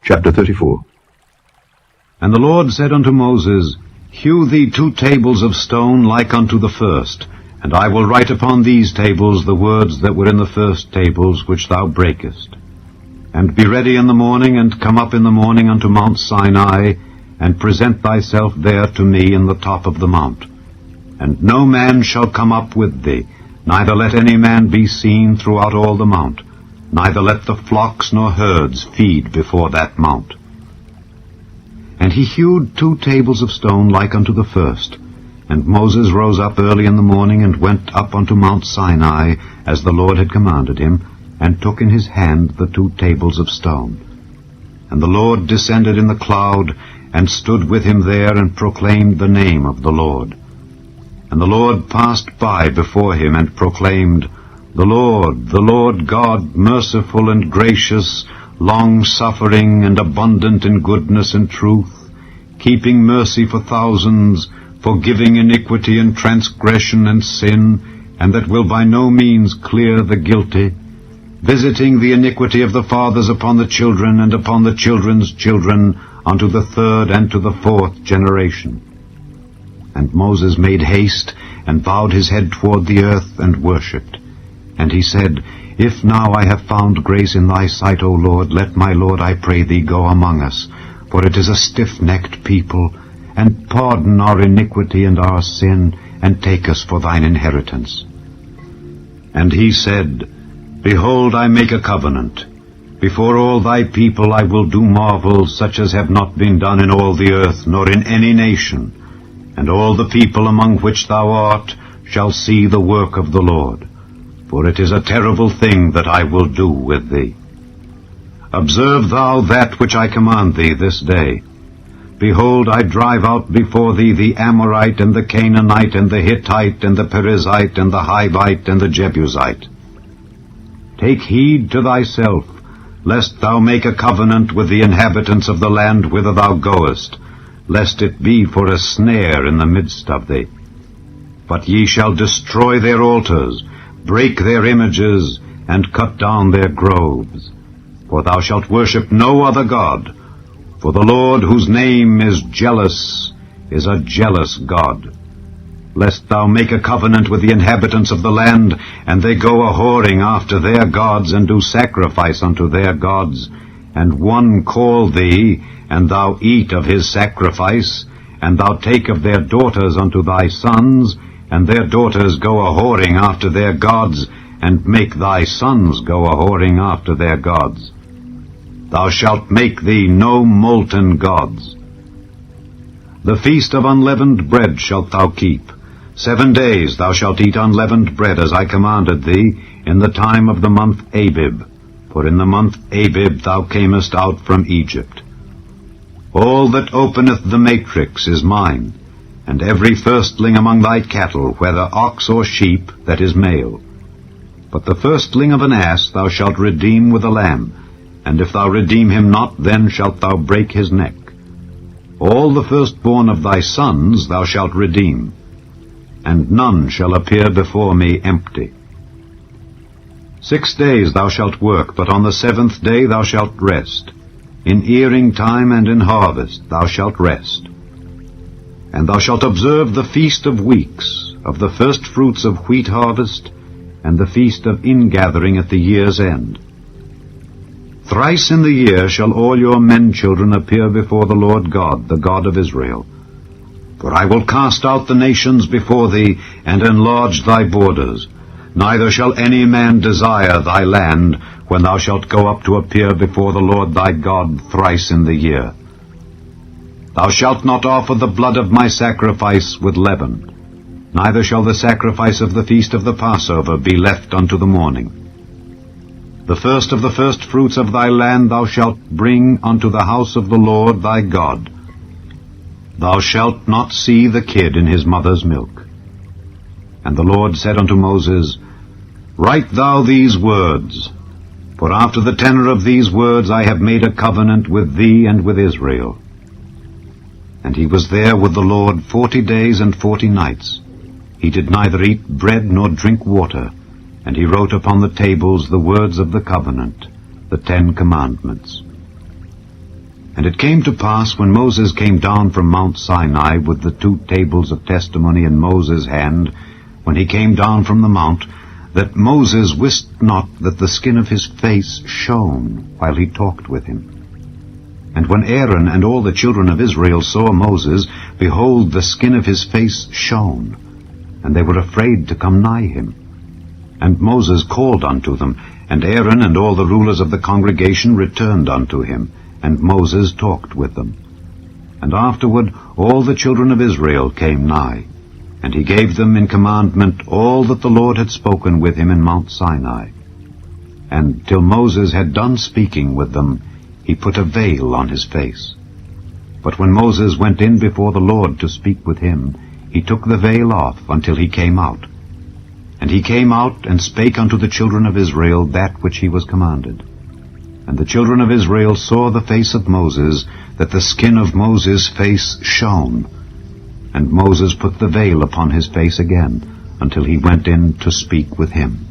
Chapter 34. And the Lord said unto Moses, Hew thee 2 tables of stone like unto the first, and I will write upon these tables the words that were in the first tables which thou breakest. And be ready in the morning, and come up in the morning unto Mount Sinai, and present thyself there to me in the top of the mount. And no man shall come up with thee, neither let any man be seen throughout all the mount, neither let the flocks nor herds feed before that mount. And he hewed 2 tables of stone like unto the first. And Moses rose up early in the morning, and went up unto Mount Sinai, as the Lord had commanded him, and took in his hand the 2 tables of stone. And the Lord descended in the cloud, and stood with him there, and proclaimed the name of the Lord. And the Lord passed by before him, and proclaimed, the Lord God, merciful and gracious, long-suffering and abundant in goodness and truth, keeping mercy for thousands, forgiving iniquity and transgression and sin, and that will by no means clear the guilty, visiting the iniquity of the fathers upon the children and upon the children's children, unto the 3rd and to the 4th generation. And Moses made haste, and bowed his head toward the earth, and worshipped. And he said, If now I have found grace in thy sight, O Lord, let my Lord, I pray thee, go among us, for it is a stiff-necked people, and pardon our iniquity and our sin, and take us for thine inheritance. And he said, Behold, I make a covenant. Before all thy people I will do marvels such as have not been done in all the earth, nor in any nation. And all the people among which thou art shall see the work of the Lord. For it is a terrible thing that I will do with thee. Observe thou that which I command thee this day. Behold, I drive out before thee the Amorite, and the Canaanite, and the Hittite, and the Perizzite, and the Hivite, and the Jebusite. Take heed to thyself, lest thou make a covenant with the inhabitants of the land whither thou goest, lest it be for a snare in the midst of thee. But ye shall destroy their altars, break their images, and cut down their groves. For thou shalt worship no other God, for the Lord, whose name is jealous, is a jealous God. Lest thou make a covenant with the inhabitants of the land, and they go a-whoring after their gods, and do sacrifice unto their gods, and one call thee, and thou eat of his sacrifice, and thou take of their daughters unto thy sons, and their daughters go a-whoring after their gods, and make thy sons go a-whoring after their gods. Thou shalt make thee no molten gods. The feast of unleavened bread shalt thou keep. 7 days thou shalt eat unleavened bread, as I commanded thee, in the time of the month Abib. For in the month Abib thou camest out from Egypt. All that openeth the matrix is mine, and every firstling among thy cattle, whether ox or sheep, that is male. But the firstling of an ass thou shalt redeem with a lamb, and if thou redeem him not, then shalt thou break his neck. All the firstborn of thy sons thou shalt redeem, and none shall appear before me empty. 6 days thou shalt work, but on the 7th day thou shalt rest. In earing time and in harvest thou shalt rest. And thou shalt observe the feast of weeks, of the first fruits of wheat harvest, and the feast of ingathering at the year's end. Thrice in the year shall all your men-children appear before the Lord God, the God of Israel. For I will cast out the nations before thee, and enlarge thy borders. Neither shall any man desire thy land, when thou shalt go up to appear before the Lord thy God thrice in the year. Thou shalt not offer the blood of my sacrifice with leaven, neither shall the sacrifice of the feast of the Passover be left unto the morning. The first of the firstfruits of thy land thou shalt bring unto the house of the Lord thy God. Thou shalt not see the kid in his mother's milk. And the Lord said unto Moses, Write thou these words, for after the tenor of these words I have made a covenant with thee and with Israel. And he was there with the Lord 40 days and 40 nights. He did neither eat bread nor drink water, and he wrote upon the tables the words of the covenant, the 10 commandments. And it came to pass, when Moses came down from Mount Sinai with the 2 tables of testimony in Moses' hand, when he came down from the mount, that Moses wist not that the skin of his face shone while he talked with him. And when Aaron and all the children of Israel saw Moses, behold, the skin of his face shone, and they were afraid to come nigh him. And Moses called unto them, and Aaron and all the rulers of the congregation returned unto him, and Moses talked with them. And afterward all the children of Israel came nigh, and he gave them in commandment all that the Lord had spoken with him in Mount Sinai. And till Moses had done speaking with them, he put a veil on his face. But when Moses went in before the Lord to speak with him, he took the veil off until he came out. And he came out and spake unto the children of Israel that which he was commanded. And the children of Israel saw the face of Moses, that the skin of Moses' face shone. And Moses put the veil upon his face again, until he went in to speak with him.